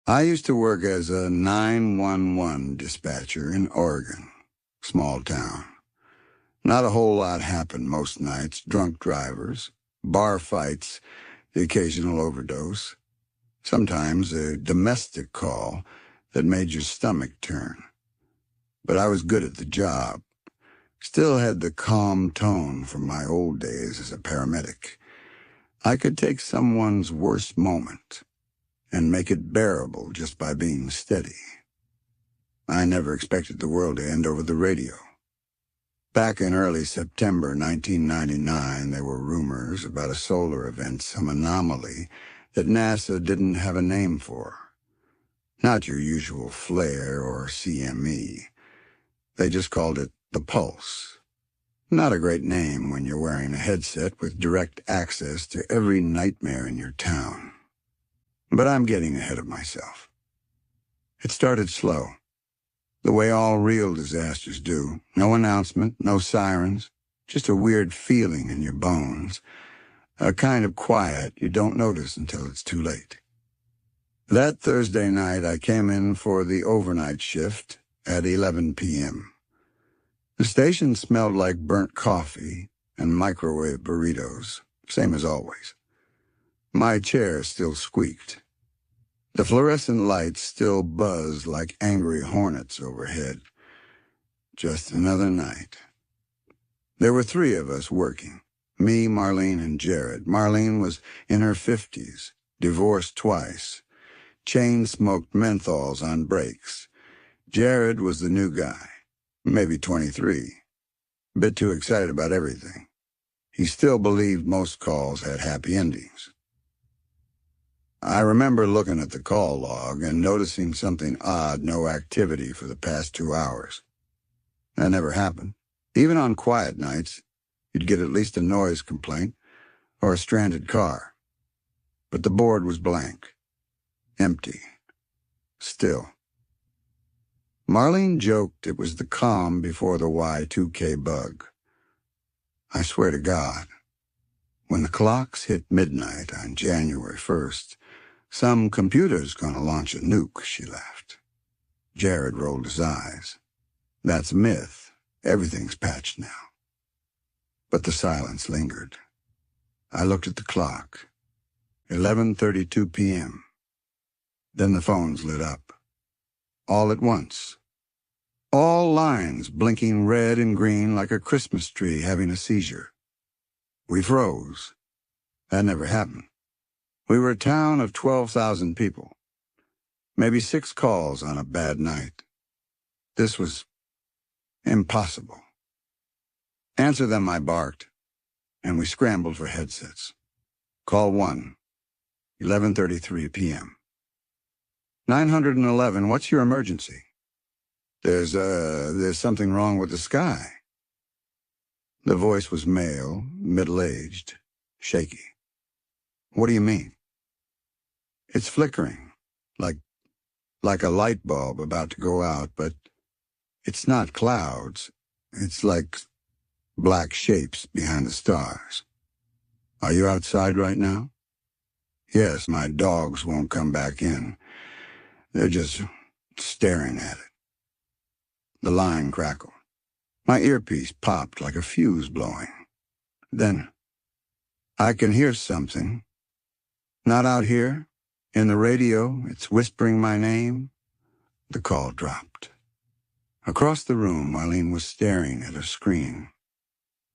I used to work as a 911 dispatcher in Oregon, small town. Not a whole lot happened most nights. Drunk drivers, bar fights, the occasional overdose. Sometimes a domestic call that made your stomach turn. But I was good at the job. Still had the calm tone from my old days as a paramedic. I could take someone's worst moment and make it bearable just by being steady. I never expected the world to end over the radio. Back in early September 1999, there were rumors about a solar event, some anomaly that NASA didn't have a name for. Not your usual flare or CME. They just called it the Pulse. Not a great name when you're wearing a headset with direct access to every nightmare in your town. But I'm getting ahead of myself. It started slow, the way all real disasters do. No announcement, no sirens, just a weird feeling in your bones. A kind of quiet you don't notice until it's too late. That Thursday night, I came in for the overnight shift at 11 p.m. The station smelled like burnt coffee and microwave burritos, same as always. My chair still squeaked. The fluorescent lights still buzzed like angry hornets overhead. Just another night. There were 3 of us working. Me, Marlene, and Jared. Marlene was in her 50s, divorced twice, chain-smoked menthols on breaks. Jared was the new guy, maybe 23. A bit too excited about everything. He still believed most calls had happy endings. I remember looking at the call log and noticing something odd, no activity for the past 2 hours. That never happened. Even on quiet nights, you'd get at least a noise complaint or a stranded car. But the board was blank, empty, still. Marlene joked it was the calm before the Y2K bug. I swear to God, when the clocks hit midnight on January 1st, some computer's gonna launch a nuke, she laughed. Jared rolled his eyes. That's a myth. Everything's patched now. But the silence lingered. I looked at the clock. 11:32 p.m. Then the phones lit up. All at once. All lines blinking red and green like a Christmas tree having a seizure. We froze. That never happened. We were a town of 12,000 people. Maybe 6 calls on a bad night. This was impossible. Answer them, I barked, and we scrambled for headsets. Call 1, 11:33 p.m. 911, what's your emergency? There's something wrong with the sky. The voice was male, middle-aged, shaky. What do you mean? It's flickering, like a light bulb about to go out, but it's not clouds. It's like black shapes behind the stars. Are you outside right now? Yes, my dogs won't come back in. They're just staring at it. The line crackled. My earpiece popped like a fuse blowing. Then, I can hear something. Not out here. In the radio, it's whispering my name. The call dropped. Across the room, Marlene was staring at her screen.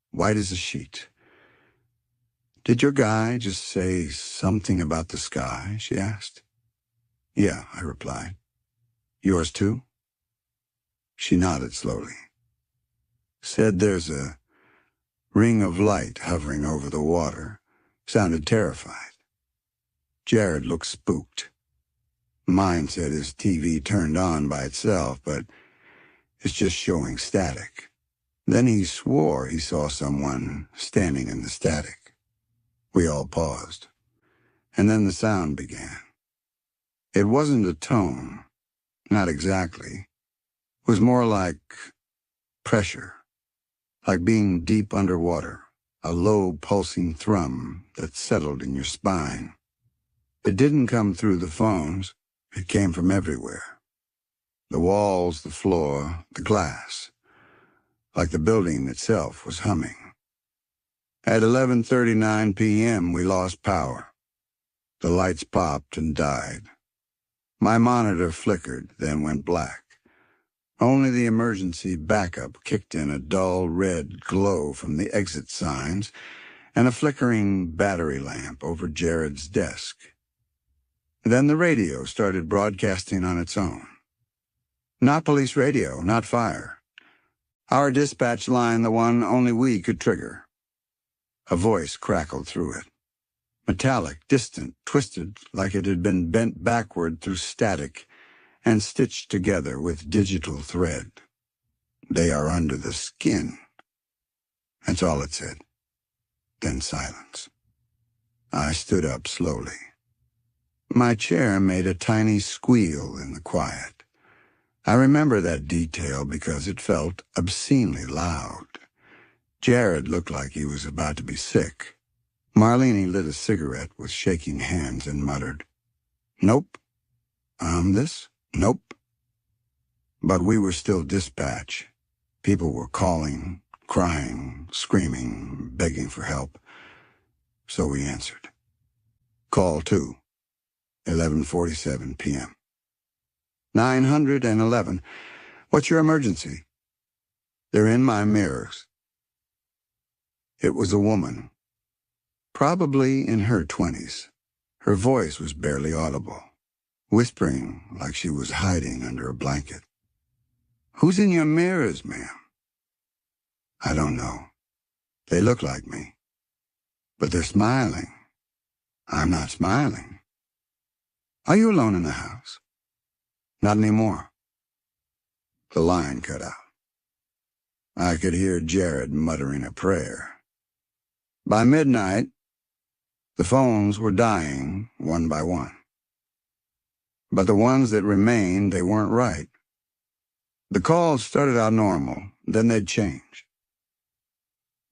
White as a sheet. Did your guy just say something about the sky? She asked. Yeah, I replied. Yours too? She nodded slowly. Said there's a ring of light hovering over the water. Sounded terrified. Jared looked spooked. Mine said his TV turned on by itself, but it's just showing static. Then he swore he saw someone standing in the static. We all paused. And then the sound began. It wasn't a tone. Not exactly. It was more like pressure. Like being deep underwater. A low pulsing thrum that settled in your spine. It didn't come through the phones. It came from everywhere. The walls, the floor, the glass. Like the building itself was humming. At 11:39 p.m., we lost power. The lights popped and died. My monitor flickered, then went black. Only the emergency backup kicked in a dull red glow from the exit signs and a flickering battery lamp over Jared's desk. Then the radio started broadcasting on its own. Not police radio, not fire. Our dispatch line, the one only we could trigger. A voice crackled through it. Metallic, distant, twisted like it had been bent backward through static and stitched together with digital thread. They are under the skin. That's all it said. Then silence. I stood up slowly. My chair made a tiny squeal in the quiet. I remember that detail because it felt obscenely loud. Jared looked like he was about to be sick. Marlene lit a cigarette with shaking hands and muttered, "Nope. This? Nope." But we were still dispatch. People were calling, crying, screaming, begging for help. So we answered. Call 2, 11:47 p.m. 911. What's your emergency? They're in my mirrors. It was a woman, probably in her 20s. Her voice was barely audible, whispering like she was hiding under a blanket. Who's in your mirrors, ma'am? I don't know. They look like me, but they're smiling. I'm not smiling. Are you alone in the house? Not anymore. The line cut out. I could hear Jared muttering a prayer. By midnight, the phones were dying one by one. But the ones that remained, they weren't right. The calls started out normal, then they'd change.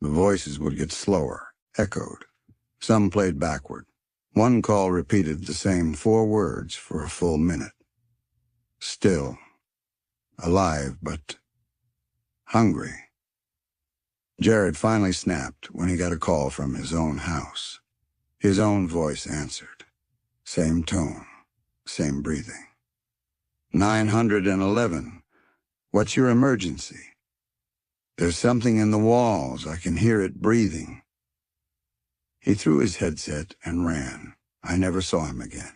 The voices would get slower, echoed. Some played backward. One call repeated the same 4 words for a full minute. Still, alive, but hungry. Jared finally snapped when he got a call from his own house. His own voice answered. Same tone, same breathing. 911. What's your emergency? There's something in the walls. I can hear it breathing. He threw his headset and ran. I never saw him again.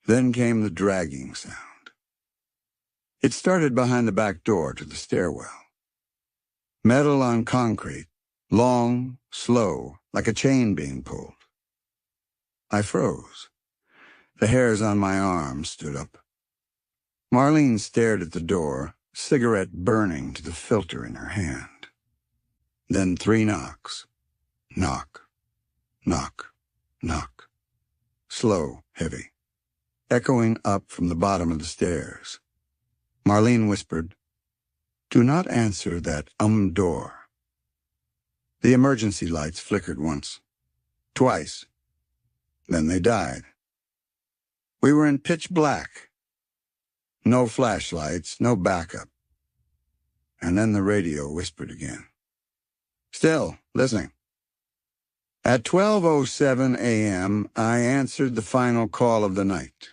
Then came the dragging sound. It started behind the back door to the stairwell. Metal on concrete, long, slow, like a chain being pulled. I froze. The hairs on my arms stood up. Marlene stared at the door, cigarette burning to the filter in her hand. Then 3 knocks. Knock, knock, knock. Slow, heavy. Echoing up from the bottom of the stairs. Marlene whispered, "Do not answer that door." The emergency lights flickered once, twice. Then they died. We were in pitch black. No flashlights, no backup. And then the radio whispered again. Still, listening. At 12:07 a.m., I answered the final call of the night.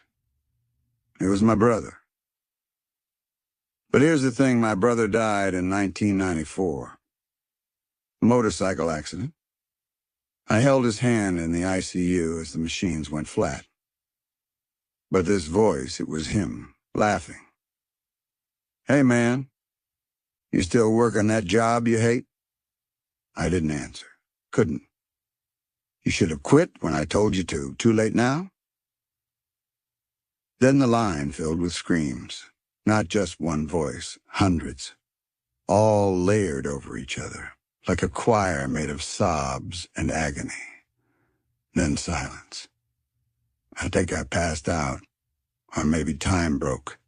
It was my brother. But here's the thing, my brother died in 1994. Motorcycle accident. I held his hand in the ICU as the machines went flat. But this voice, it was him, laughing. "Hey, man, you still working that job you hate?" I didn't answer. Couldn't. "You should have quit when I told you to. Too late now?" Then the line filled with screams. Not just one voice, hundreds. All layered over each other, like a choir made of sobs and agony. Then silence. I think I passed out, or maybe time broke.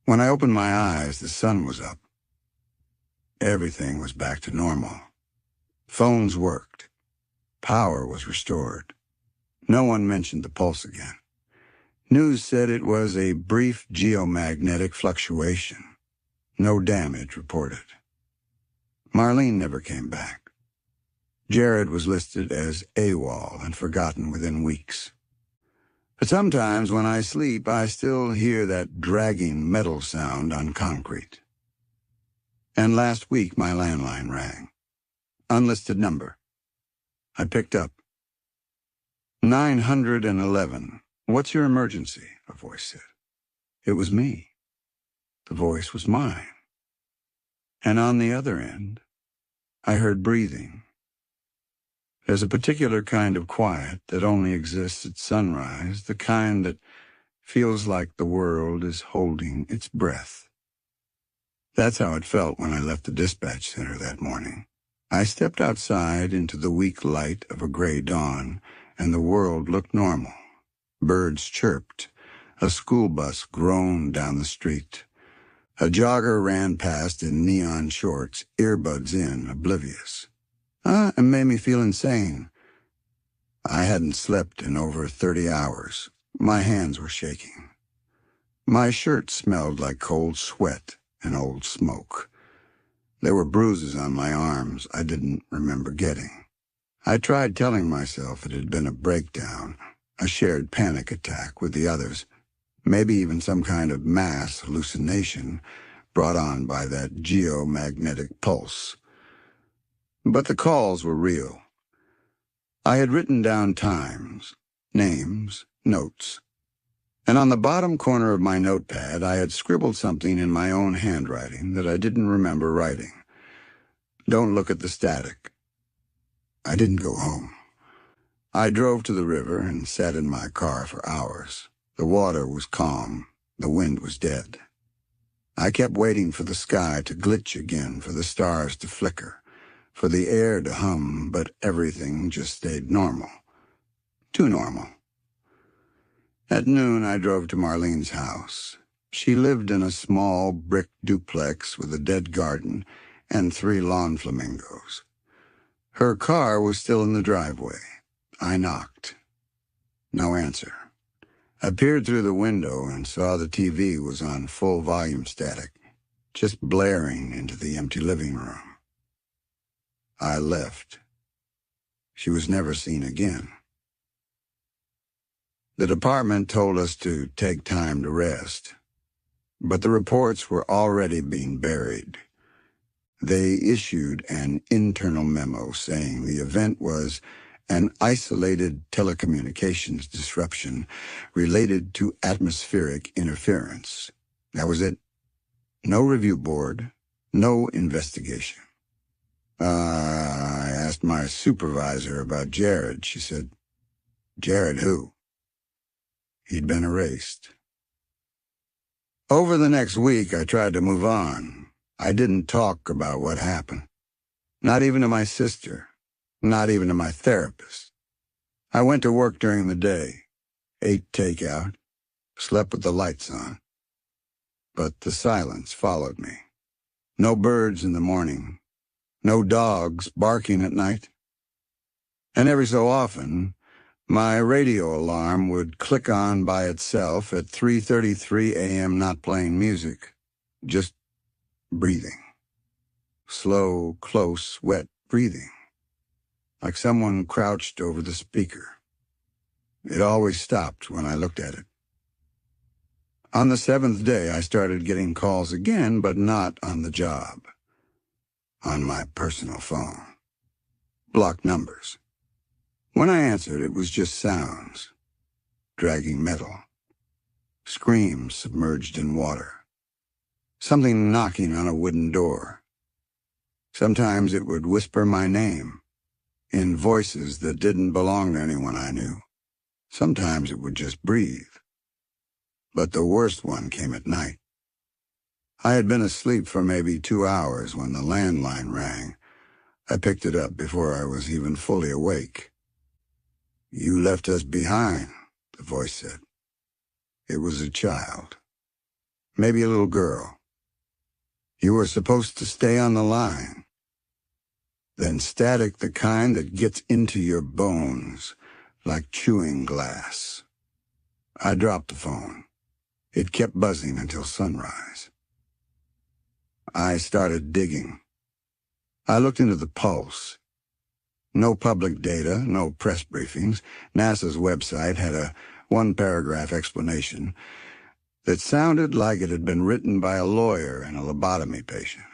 When I opened my eyes, the sun was up. Everything was back to normal. Phones worked. Power was restored. No one mentioned the pulse again. News said it was a brief geomagnetic fluctuation. No damage reported. Marlene never came back. Jared was listed as AWOL and forgotten within weeks. But sometimes when I sleep, I still hear that dragging metal sound on concrete. And last week my landline rang. Unlisted number. I picked up. 911. What's your emergency? A voice said. It was me. The voice was mine. And on the other end, I heard breathing. There's a particular kind of quiet that only exists at sunrise, the kind that feels like the world is holding its breath. That's how it felt when I left the dispatch center that morning. I stepped outside into the weak light of a gray dawn, and the world looked normal. Birds chirped. A school bus groaned down the street. A jogger ran past in neon shorts, earbuds in, oblivious. It made me feel insane. I hadn't slept in over 30 hours. My hands were shaking. My shirt smelled like cold sweat and old smoke. There were bruises on my arms I didn't remember getting. I tried telling myself it had been a breakdown, a shared panic attack with the others, maybe even some kind of mass hallucination brought on by that geomagnetic pulse. But the calls were real. I had written down times, names, notes, and on the bottom corner of my notepad I had scribbled something in my own handwriting that I didn't remember writing. Don't look at the static. I didn't go home. I drove to the river and sat in my car for hours. The water was calm. The wind was dead. I kept waiting for the sky to glitch again, for the stars to flicker, for the air to hum, but everything just stayed normal. Too normal. At noon, I drove to Marlene's house. She lived in a small brick duplex with a dead garden and 3 lawn flamingos. Her car was still in the driveway. I knocked. No answer. I peered through the window and saw the TV was on full volume static, just blaring into the empty living room. I left. She was never seen again. The department told us to take time to rest, but the reports were already being buried. They issued an internal memo saying the event was an isolated telecommunications disruption related to atmospheric interference. That was it. No review board, no investigation. I asked my supervisor about Jared. She said, Jared who? He'd been erased. Over the next week, I tried to move on. I didn't talk about what happened. Not even to my sister. Not even to my therapist. I went to work during the day, ate takeout, slept with the lights on. But the silence followed me. No birds in the morning. No dogs barking at night. And every so often, my radio alarm would click on by itself at 3:33 a.m. not playing music, just breathing. Slow, close, wet breathing. Like someone crouched over the speaker. It always stopped when I looked at it. On the 7th day, I started getting calls again, but not on the job. On my personal phone. Blocked numbers. When I answered, it was just sounds. Dragging metal. Screams submerged in water. Something knocking on a wooden door. Sometimes it would whisper my name, in voices that didn't belong to anyone I knew. Sometimes it would just breathe. But the worst one came at night. I had been asleep for maybe 2 hours when the landline rang. I picked it up before I was even fully awake. You left us behind, the voice said. It was a child. Maybe a little girl. You were supposed to stay on the line. Then static, the kind that gets into your bones, like chewing glass. I dropped the phone. It kept buzzing until sunrise. I started digging. I looked into the pulse. No public data, no press briefings. NASA's website had a one-paragraph explanation that sounded like it had been written by a lawyer and a lobotomy patient.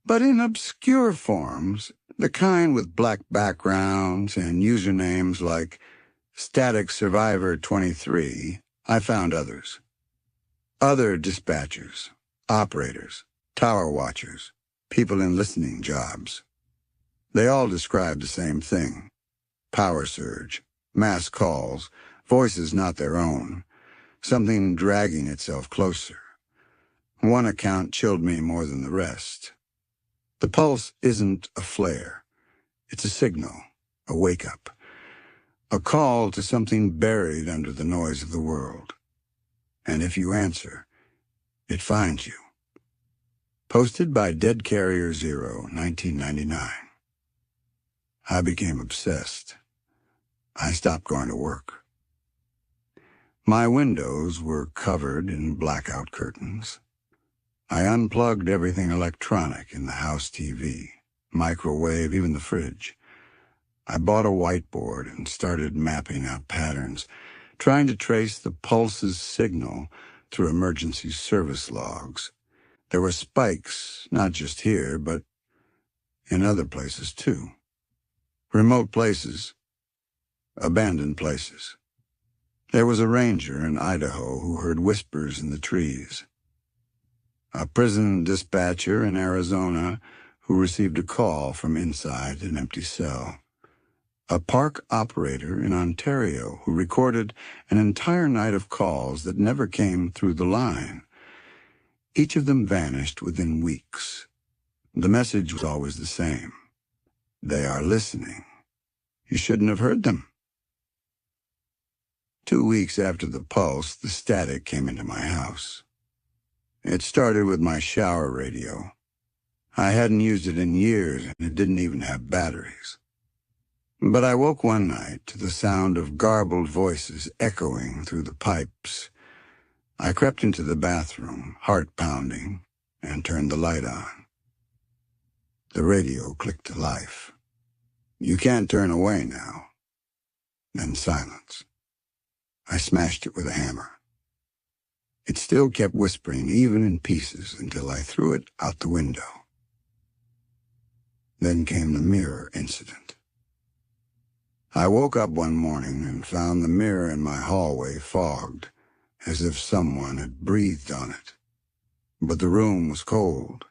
But in obscure forms, the kind with black backgrounds and usernames like Static Survivor 23, I found others. Other dispatchers, operators, tower watchers, people in listening jobs. They all described the same thing. Power surge, mass calls, voices not their own, something dragging itself closer. One account chilled me more than the rest. The pulse isn't a flare. It's a signal, a wake-up, a call to something buried under the noise of the world. And if you answer, it finds you. Posted by Dead Carrier Zero, 1999. I became obsessed. I stopped going to work. My windows were covered in blackout curtains. I unplugged everything electronic in the house TV, microwave, even the fridge. I bought a whiteboard and started mapping out patterns, trying to trace the pulse's signal through emergency service logs. There were spikes, not just here, but in other places too. Remote places, abandoned places. There was a ranger in Idaho who heard whispers in the trees. A prison dispatcher in Arizona who received a call from inside an empty cell. A park operator in Ontario who recorded an entire night of calls that never came through the line. Each of them vanished within weeks. The message was always the same. They are listening. You shouldn't have heard them. 2 weeks after the pulse, the static came into my house. It started with my shower radio. I hadn't used it in years, and it didn't even have batteries. But I woke one night to the sound of garbled voices echoing through the pipes. I crept into the bathroom, heart pounding, and turned the light on. The radio clicked to life. You can't turn away now. Then silence. I smashed it with a hammer. It still kept whispering, even in pieces, until I threw it out the window. Then came the mirror incident. I woke up one morning and found the mirror in my hallway fogged, as if someone had breathed on it. But the room was cold.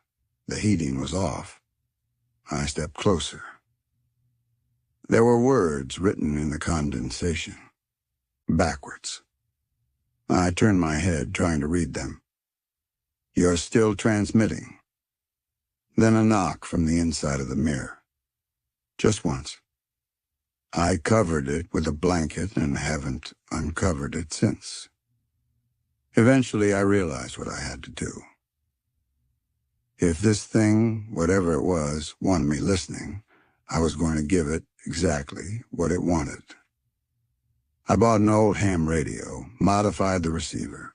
The heating was off. I stepped closer. There were words written in the condensation. Backwards. I turned my head, trying to read them. You're still transmitting. Then a knock from the inside of the mirror. Just once. I covered it with a blanket and haven't uncovered it since. Eventually, I realized what I had to do. If this thing, whatever it was, wanted me listening, I was going to give it exactly what it wanted. I bought an old ham radio, modified the receiver,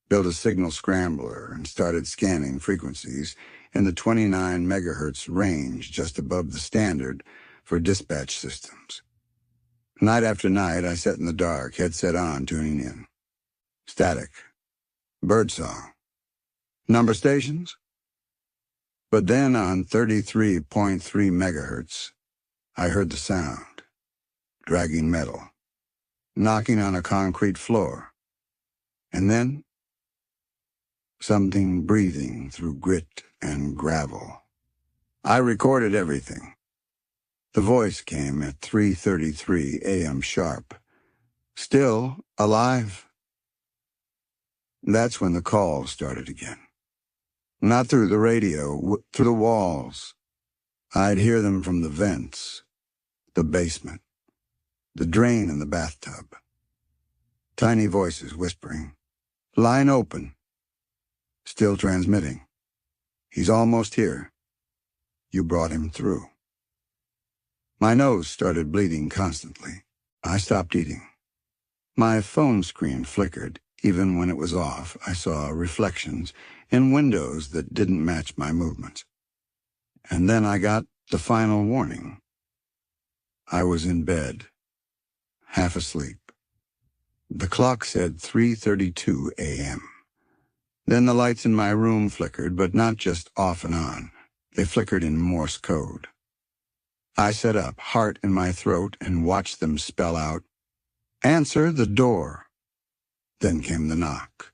built a signal scrambler, and started scanning frequencies in the 29 megahertz range just above the standard for dispatch systems. Night after night, I sat in the dark, headset on, tuning in. Static. Birdsong. Number stations? But then on 33.3 megahertz, I heard the sound. Dragging metal. Knocking on a concrete floor. And then, something breathing through grit and gravel. I recorded everything. The voice came at 3:33 a.m. sharp. Still alive. That's when the calls started again. Not through the radio, through the walls. I'd hear them from the vents, the basement, the drain in the bathtub. Tiny voices whispering. Line open. Still transmitting. He's almost here. You brought him through. My nose started bleeding constantly. I stopped eating. My phone screen flickered. Even when it was off, I saw reflections in windows that didn't match my movements. And then I got the final warning. I was in bed, half asleep. The clock said 3:32 a.m. Then the lights in my room flickered, but not just off and on. They flickered in Morse code. I sat up, heart in my throat, and watched them spell out, "Answer the door." Then came the knock.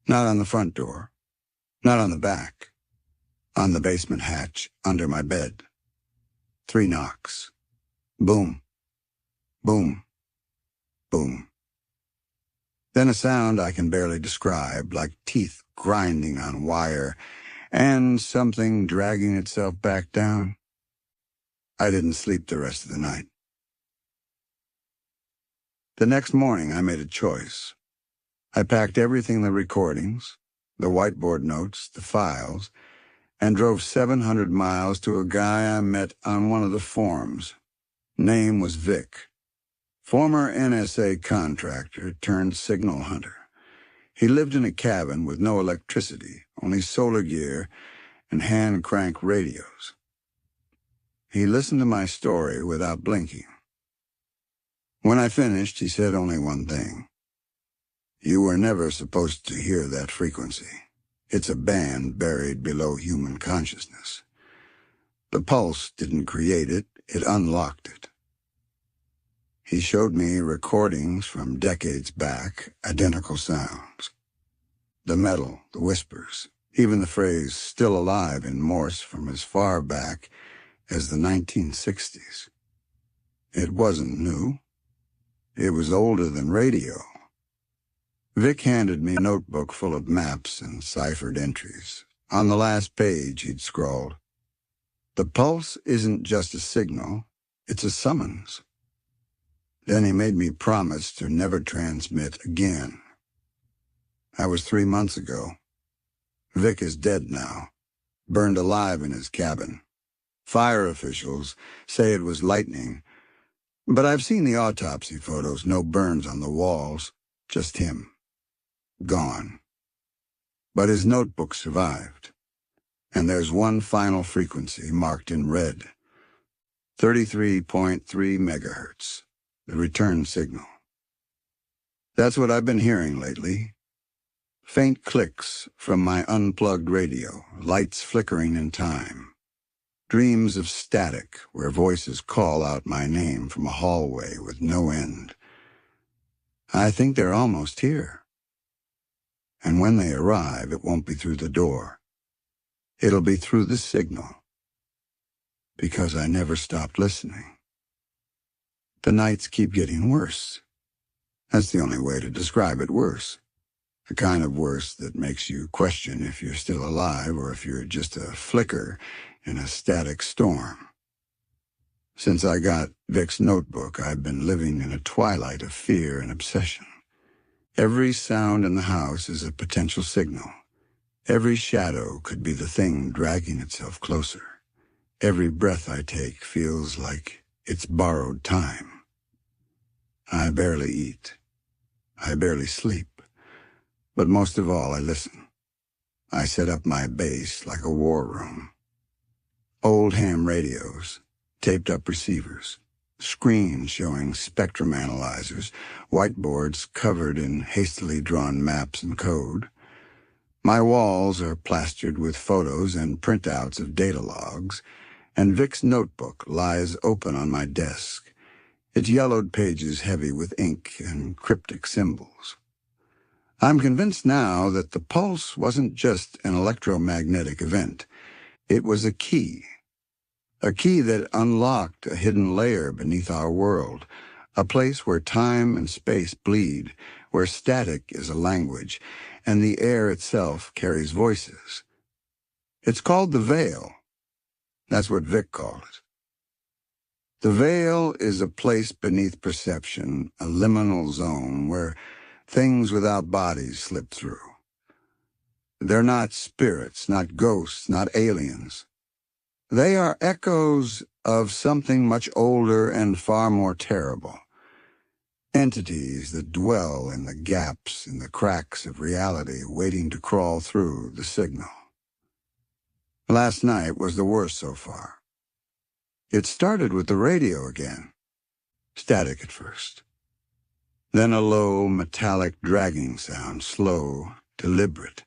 Not on the front door, not on the back, on the basement hatch under my bed. 3 knocks. Boom, boom, boom. Then a sound I can barely describe, like teeth grinding on wire, and something dragging itself back down. I didn't sleep the rest of the night. The next morning I made a choice. I packed everything, the recordings, the whiteboard notes, the files, and drove 700 miles to a guy I met on one of the forums. Name was Vic. Former NSA contractor turned signal hunter. He lived in a cabin with no electricity, only solar gear and hand-crank radios. He listened to my story without blinking. When I finished, he said only one thing. "You were never supposed to hear that frequency. It's a band buried below human consciousness. The pulse didn't create it, it unlocked it." He showed me recordings from decades back, identical sounds. The metal, the whispers, even the phrase "still alive" in Morse from as far back as the 1960s. It wasn't new. It was older than radio. Vic handed me a notebook full of maps and ciphered entries. On the last page, he'd scrawled, "The pulse isn't just a signal, it's a summons." Then he made me promise to never transmit again. That was 3 months ago. Vic is dead now, burned alive in his cabin. Fire officials say it was lightning, but I've seen the autopsy photos, no burns on the walls, just him. Gone. But his notebook survived, and there's one final frequency marked in red. 33.3 megahertz, the return signal. That's what I've been hearing lately. Faint clicks from my unplugged radio, lights flickering in time. Dreams of static where voices call out my name from a hallway with no end. I think they're almost here. And when they arrive, it won't be through the door. It'll be through the signal. Because I never stopped listening. The nights keep getting worse. That's the only way to describe it, worse. The kind of worse that makes you question if you're still alive or if you're just a flicker in a static storm. Since I got Vic's notebook, I've been living in a twilight of fear and obsession. Every sound in the house is a potential signal. Every shadow could be the thing dragging itself closer. Every breath I take feels like it's borrowed time. I barely eat. I barely sleep. But most of all, I listen. I set up my base like a war room. Old ham radios, taped up receivers, screens showing spectrum analyzers, whiteboards covered in hastily drawn maps and code. My walls are plastered with photos and printouts of data logs, and Vic's notebook lies open on my desk, its yellowed pages heavy with ink and cryptic symbols. I'm convinced now that the pulse wasn't just an electromagnetic event. It was a key that unlocked a hidden layer beneath our world, a place where time and space bleed, where static is a language, and the air itself carries voices. It's called the veil. That's what Vic called it. The veil is a place beneath perception, a liminal zone where things without bodies slip through. They're not spirits, not ghosts, not aliens. They are echoes of something much older and far more terrible. entities that dwell in the gaps, in the cracks of reality, waiting to crawl through the signal. Last night was the worst so far. It started with the radio again. Static at first. Then a low, metallic dragging sound, slow, deliberate,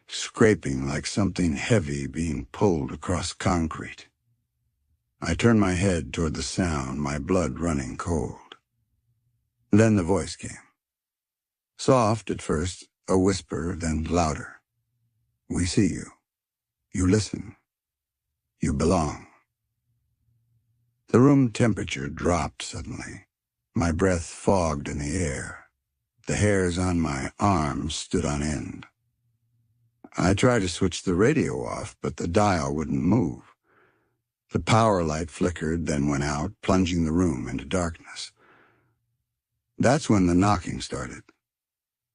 scraping like something heavy being pulled across concrete. I turned my head toward the sound, my blood running cold. Then the voice came. Soft at first, a whisper, then louder. We see you. You listen. You belong. The room temperature dropped suddenly. My breath fogged in the air. The hairs on my arms stood on end. I tried to switch the radio off, but the dial wouldn't move. The power light flickered, then went out, plunging the room into darkness. That's when the knocking started.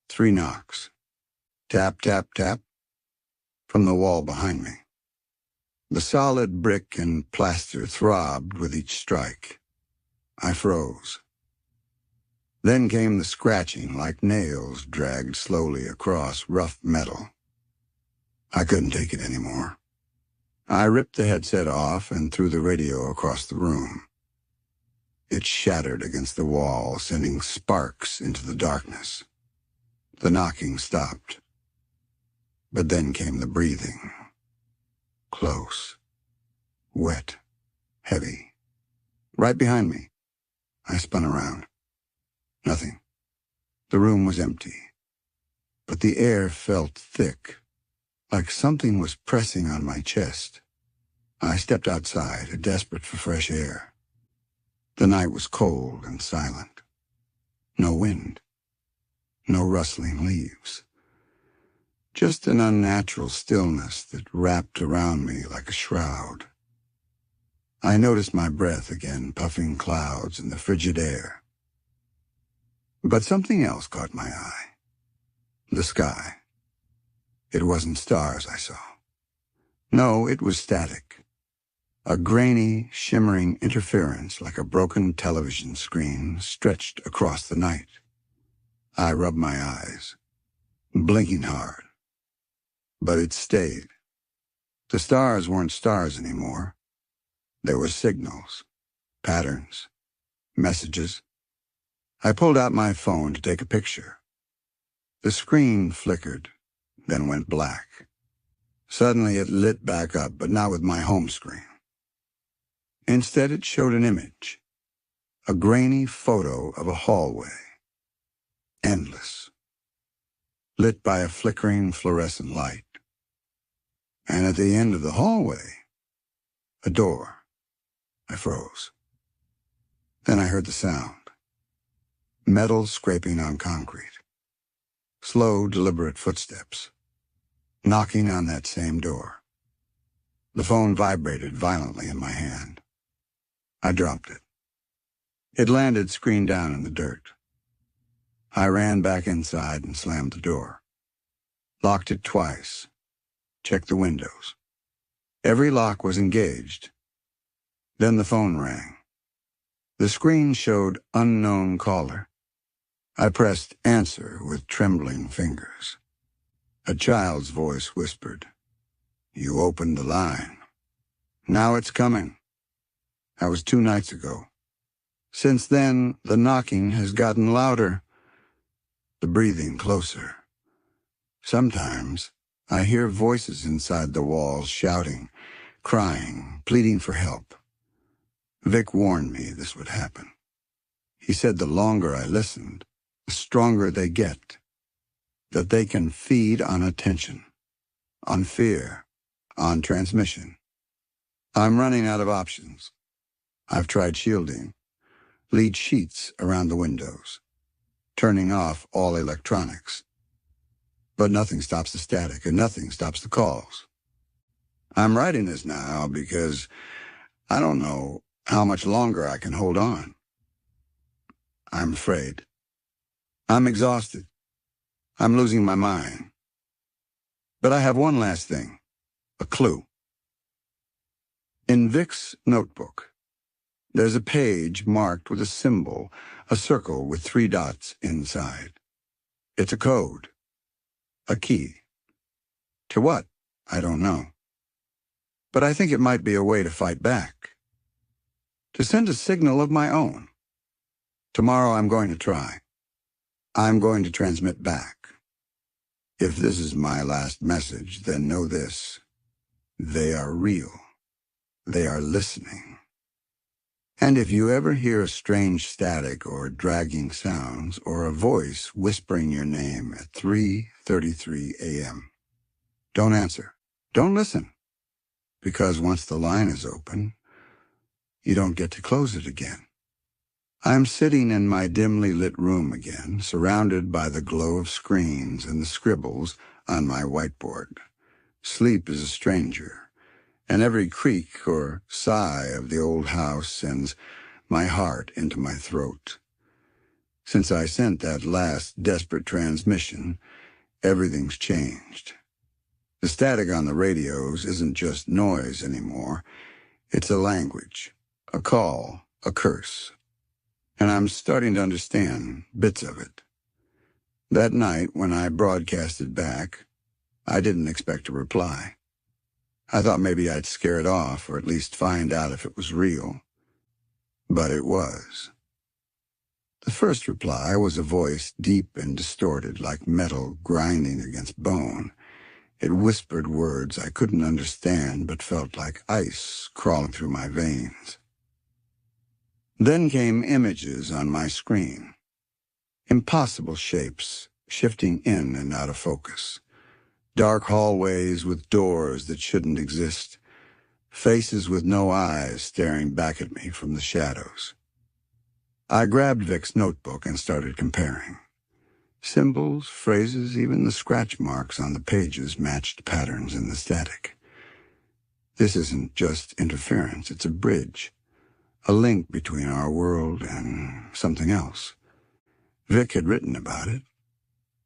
3 knocks. Tap, tap, tap, from the wall behind me. The solid brick and plaster throbbed with each strike. I froze. Then came the scratching, like nails dragged slowly across rough metal. I couldn't take it anymore. I ripped the headset off and threw the radio across the room. It shattered against the wall, sending sparks into the darkness. The knocking stopped. But then came the breathing. Close. Wet. Heavy. Right behind me. I spun around. Nothing. The room was empty. But the air felt thick, like something was pressing on my chest. I stepped outside, desperate for fresh air. The night was cold and silent. No wind. No rustling leaves. Just an unnatural stillness that wrapped around me like a shroud. I noticed my breath again, puffing clouds in the frigid air. But something else caught my eye. The sky. It wasn't stars I saw. No, it was static. A grainy, shimmering interference like a broken television screen stretched across the night. I rubbed my eyes, blinking hard. But it stayed. The stars weren't stars anymore. There were signals, patterns, messages. I pulled out my phone to take a picture. The screen flickered, then went black. Suddenly it lit back up, but not with my home screen. Instead, it showed an image, a grainy photo of a hallway, endless, lit by a flickering fluorescent light. And at the end of the hallway, a door. I froze. Then I heard the sound. Metal scraping on concrete. Slow, deliberate footsteps. Knocking on that same door. The phone vibrated violently in my hand. I dropped it. It landed screen down in the dirt. I ran back inside and slammed the door. Locked it twice. Checked the windows. Every lock was engaged. Then the phone rang. The screen showed unknown caller. I pressed answer with trembling fingers. A child's voice whispered, "You opened the line. Now it's coming." That was 2 nights ago. Since then, the knocking has gotten louder, the breathing closer. Sometimes I hear voices inside the walls shouting, crying, pleading for help. Vic warned me this would happen. He said the longer I listened, the stronger they get, that they can feed on attention, on fear, on transmission. I'm running out of options. I've tried shielding, lead sheets around the windows, turning off all electronics. But nothing stops the static, and nothing stops the calls. I'm writing this now because I don't know how much longer I can hold on. I'm afraid. I'm exhausted. I'm losing my mind. But I have one last thing, a clue. In Vic's notebook, There's a page marked with a symbol, a circle with 3 dots inside. It's a code, a key. To what? I don't know. But I think it might be a way to fight back. To send a signal of my own. Tomorrow I'm going to try. I'm going to transmit back. If this is my last message, then know this. They are real. They are listening. And if you ever hear a strange static or dragging sounds or a voice whispering your name at 3:33 a.m., don't answer. Don't listen. Because once the line is open, you don't get to close it again. I'm sitting in my dimly lit room again, surrounded by the glow of screens and the scribbles on my whiteboard. Sleep is a stranger, and every creak or sigh of the old house sends my heart into my throat. Since I sent that last desperate transmission, everything's changed. The static on the radios isn't just noise anymore. It's a language, a call, a curse. And I'm starting to understand bits of it. That night, when I broadcasted back, I didn't expect a reply. I thought maybe I'd scare it off, or at least find out if it was real. But it was. The first reply was a voice deep and distorted, like metal grinding against bone. It whispered words I couldn't understand, but felt like ice crawling through my veins. Then came images on my screen. Impossible shapes, shifting in and out of focus. Dark hallways with doors that shouldn't exist. Faces with no eyes staring back at me from the shadows. I grabbed Vic's notebook and started comparing. Symbols, phrases, even the scratch marks on the pages matched patterns in the static. This isn't just interference, it's a bridge. A link between our world and something else. Vic had written about it.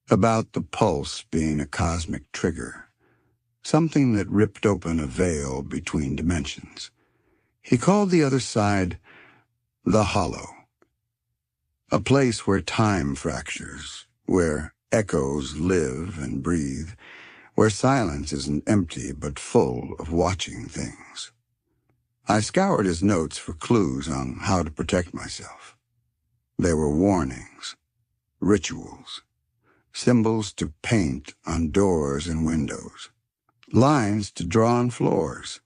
About the pulse being a cosmic trigger. Something that ripped open a veil between dimensions. He called the other side the hollow. A place where time fractures, where echoes live and breathe, where silence isn't empty but full of watching things. I scoured his notes for clues on how to protect myself. There were warnings, rituals, symbols to paint on doors and windows, lines to draw on floors.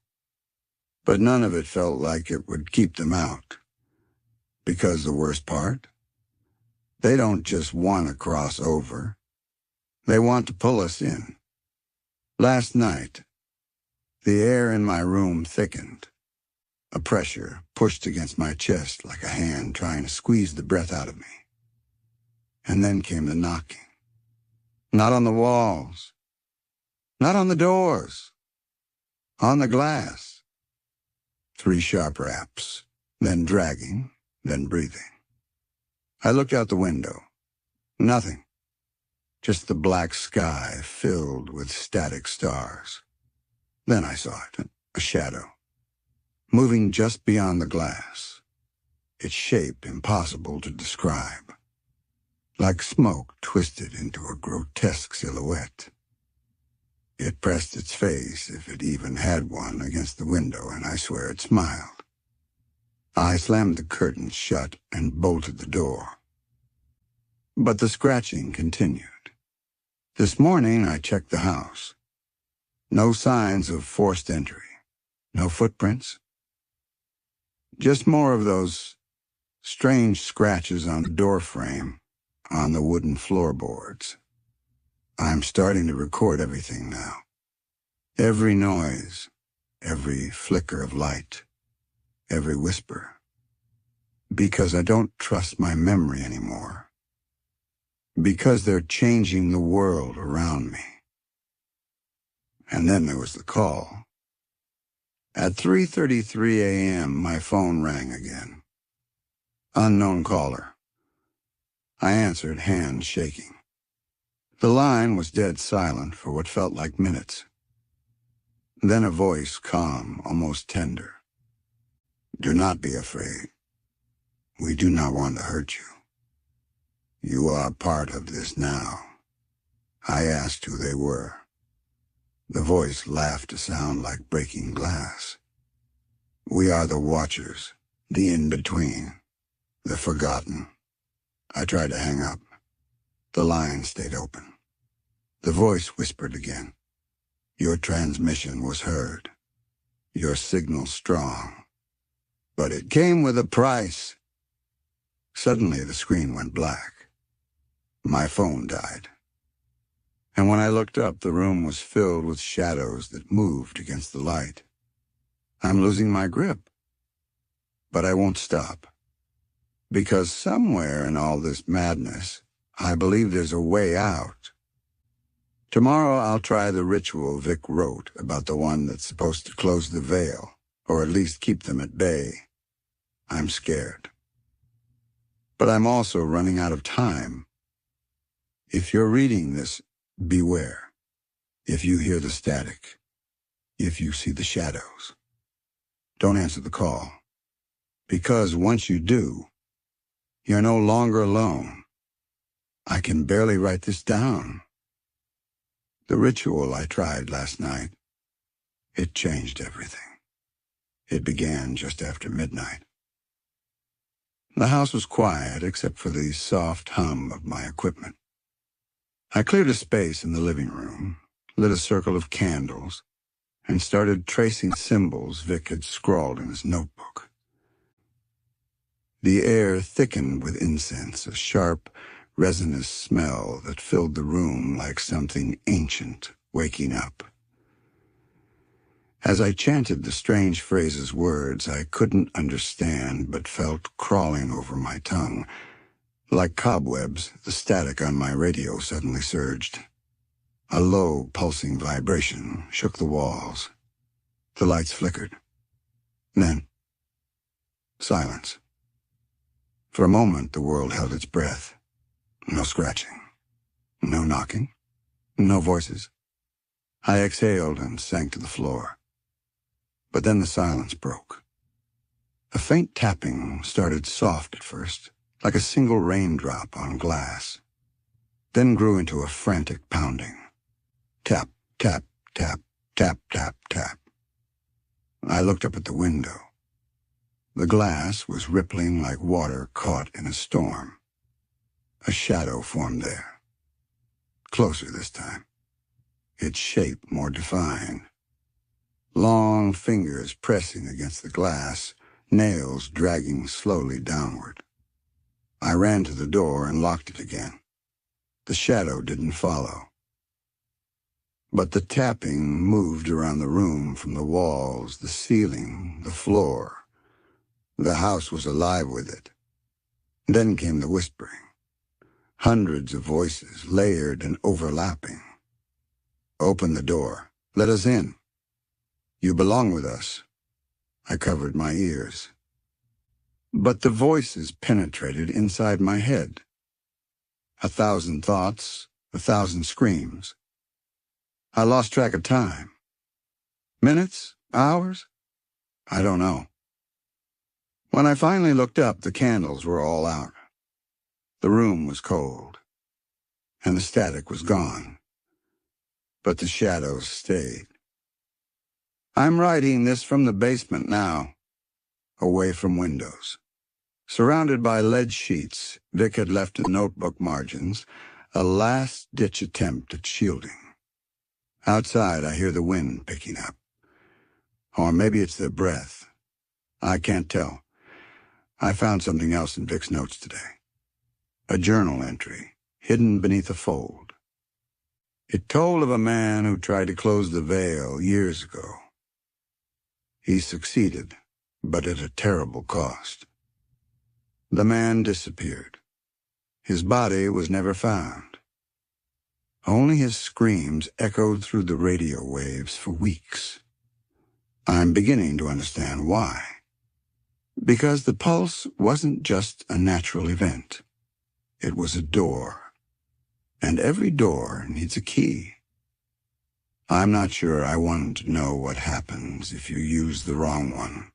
But none of it felt like it would keep them out. Because the worst part? They don't just want to cross over. They want to pull us in. Last night, the air in my room thickened. A pressure pushed against my chest like a hand trying to squeeze the breath out of me. And then came the knocking. Not on the walls. Not on the doors. On the glass. 3 sharp raps, then dragging, then breathing. I looked out the window. Nothing. Just the black sky filled with static stars. Then I saw it, a shadow. Moving just beyond the glass, its shape impossible to describe, like smoke twisted into a grotesque silhouette. It pressed its face, if it even had one, against the window, and I swear it smiled. I slammed the curtains shut and bolted the door. But the scratching continued. This morning I checked the house. No signs of forced entry, no footprints. Just more of those strange scratches on the door frame, on the wooden floorboards. I'm starting to record everything now. Every noise, every flicker of light, every whisper. Because I don't trust my memory anymore. Because they're changing the world around me. And then there was the call. At 3:33 a.m., my phone rang again. Unknown caller. I answered, hands shaking. The line was dead silent for what felt like minutes. Then a voice, calm, almost tender. Do not be afraid. We do not want to hurt you. You are part of this now. I asked who they were. The voice laughed to sound like breaking glass. We are the Watchers, the in-between, the forgotten. I tried to hang up. The line stayed open. The voice whispered again. Your transmission was heard. Your signal strong. But it came with a price. Suddenly the screen went black. My phone died. And when I looked up, the room was filled with shadows that moved against the light. I'm losing my grip. But I won't stop. Because somewhere in all this madness, I believe there's a way out. Tomorrow I'll try the ritual Vic wrote about the one that's supposed to close the veil, or at least keep them at bay. I'm scared. But I'm also running out of time. If you're reading this, beware. If you hear the static, if you see the shadows, don't answer the call. Because once you do, you're no longer alone. I can barely write this down. The ritual I tried last night, it changed everything. It began just after midnight. The house was quiet except for the soft hum of my equipment. I cleared a space in the living room, lit a circle of candles, and started tracing symbols Vic had scrawled in his notebook. The air thickened with incense, a sharp, resinous smell that filled the room like something ancient waking up. As I chanted the strange phrase's words I couldn't understand but felt crawling over my tongue. Like cobwebs, the static on my radio suddenly surged. A low, pulsing vibration shook the walls. The lights flickered. Then, silence. For a moment, the world held its breath. No scratching. No knocking. No voices. I exhaled and sank to the floor. But then the silence broke. A faint tapping started soft at first, like a single raindrop on glass, then grew into a frantic pounding. Tap, tap, tap, tap, tap, tap. I looked up at the window. The glass was rippling like water caught in a storm. A shadow formed there. Closer this time. Its shape more defined. Long fingers pressing against the glass, nails dragging slowly downward. I ran to the door and locked it again. The shadow didn't follow. But the tapping moved around the room from the walls, the ceiling, the floor. The house was alive with it. Then came the whispering. Hundreds of voices, layered and overlapping. Open the door. Let us in. You belong with us. I covered my ears. But the voices penetrated inside my head. 1,000 thoughts, 1,000 screams. I lost track of time. Minutes? Hours? I don't know. When I finally looked up, the candles were all out. The room was cold, and the static was gone. But the shadows stayed. I'm writing this from the basement now, away from windows. Surrounded by lead sheets, Vic had left in notebook margins a last-ditch attempt at shielding. Outside, I hear the wind picking up. Or maybe it's their breath. I can't tell. I found something else in Vic's notes today. A journal entry, hidden beneath a fold. It told of a man who tried to close the veil years ago. He succeeded, but at a terrible cost. The man disappeared. His body was never found. Only his screams echoed through the radio waves for weeks. I'm beginning to understand why. Because the pulse wasn't just a natural event. It was a door. And every door needs a key. I'm not sure I want to know what happens if you use the wrong one.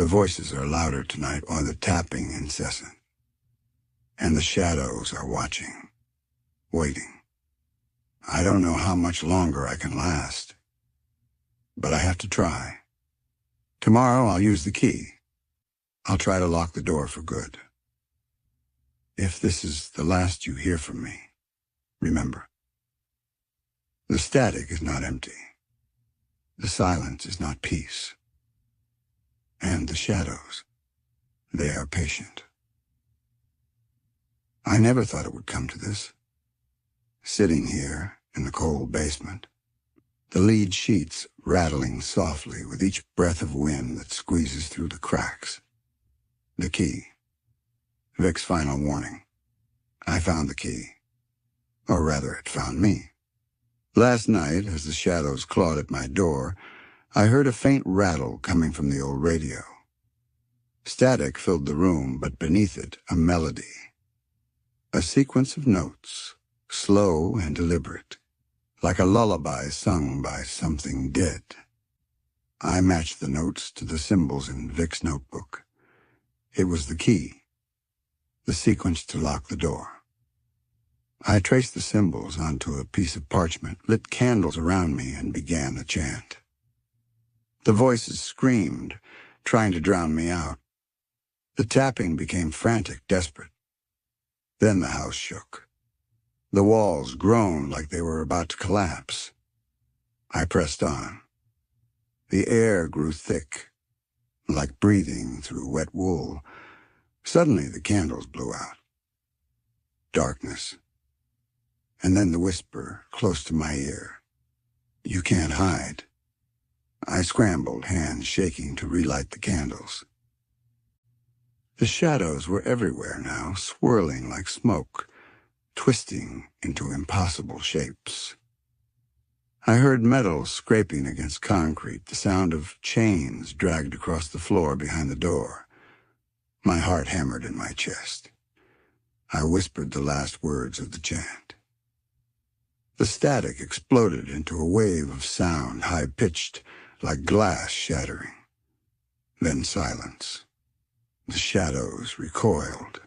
The voices are louder tonight, or the tapping incessant. And the shadows are watching, waiting. I don't know how much longer I can last, but I have to try. Tomorrow I'll use the key. I'll try to lock the door for good. If this is the last you hear from me, remember, the static is not empty. The silence is not peace. And the shadows, they are patient. I never thought it would come to this. Sitting here in the cold basement, the lead sheets rattling softly with each breath of wind that squeezes through the cracks. The key. Vic's final warning. I found the key. Or rather, it found me. Last night, as the shadows clawed at my door, I heard a faint rattle coming from the old radio. Static filled the room, but beneath it, a melody. A sequence of notes, slow and deliberate, like a lullaby sung by something dead. I matched the notes to the symbols in Vic's notebook. It was the key, the sequence to lock the door. I traced the symbols onto a piece of parchment, lit candles around me, and began the chant. The voices screamed, trying to drown me out. The tapping became frantic, desperate. Then the house shook. The walls groaned like they were about to collapse. I pressed on. The air grew thick, like breathing through wet wool. Suddenly the candles blew out. Darkness. And then the whisper close to my ear. You can't hide. I scrambled, hands shaking, to relight the candles. The shadows were everywhere now, swirling like smoke, twisting into impossible shapes. I heard metal scraping against concrete, the sound of chains dragged across the floor behind the door. My heart hammered in my chest. I whispered the last words of the chant. The static exploded into a wave of sound, high-pitched, like glass shattering. Then silence. The shadows recoiled.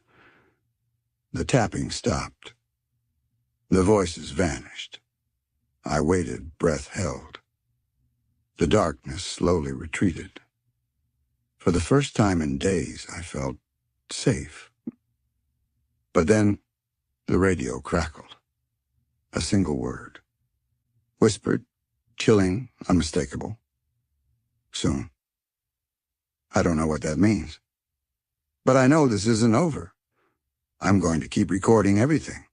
The tapping stopped. The voices vanished. I waited, breath held. The darkness slowly retreated. For the first time in days, I felt safe. But then the radio crackled. A single word. Whispered, chilling, unmistakable. Soon. I don't know what that means. But I know this isn't over. I'm going to keep recording everything.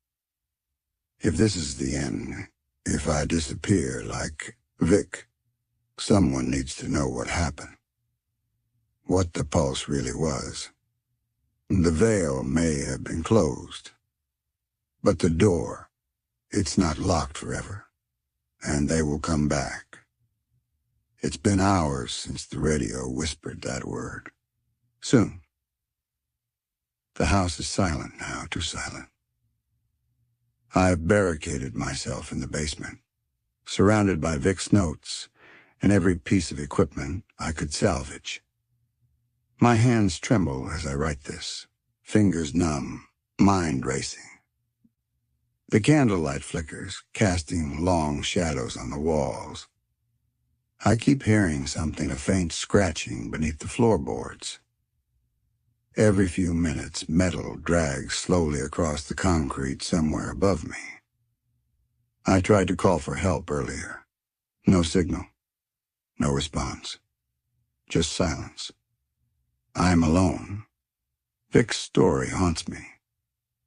If this is the end, if I disappear like Vic, someone needs to know what happened. What the pulse really was. The veil may have been closed. But the door, it's not locked forever. And they will come back. It's been hours since the radio whispered that word. Soon. The house is silent now, too silent. I've barricaded myself in the basement, surrounded by Vic's notes and every piece of equipment I could salvage. My hands tremble as I write this, fingers numb, mind racing. The candlelight flickers, casting long shadows on the walls. I keep hearing something, a faint scratching beneath the floorboards. Every few minutes, metal drags slowly across the concrete somewhere above me. I tried to call for help earlier. No signal. No response. Just silence. I'm alone. Vic's story haunts me.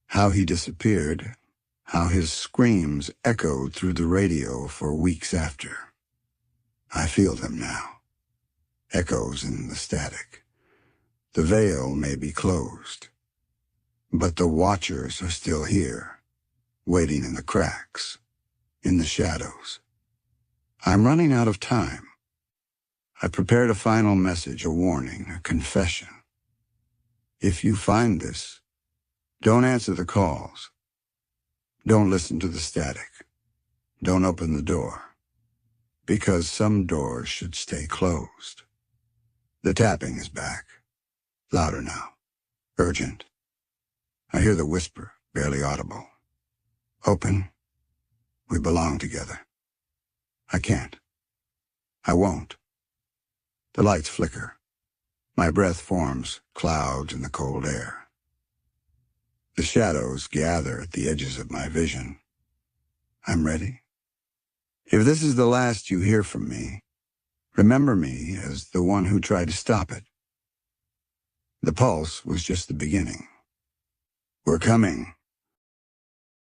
How he disappeared, how his screams echoed through the radio for weeks after. I feel them now. Echoes in the static. The veil may be closed, but the watchers are still here, waiting in the cracks, in the shadows. I'm running out of time. I prepared a final message, a warning, a confession. If you find this, don't answer the calls. Don't listen to the static. Don't open the door, because some doors should stay closed. The tapping is back. Louder now. Urgent. I hear the whisper, barely audible. Open. We belong together. I can't. I won't. The lights flicker. My breath forms clouds in the cold air. The shadows gather at the edges of my vision. I'm ready. If this is the last you hear from me, remember me as the one who tried to stop it. The pulse was just the beginning. We're coming.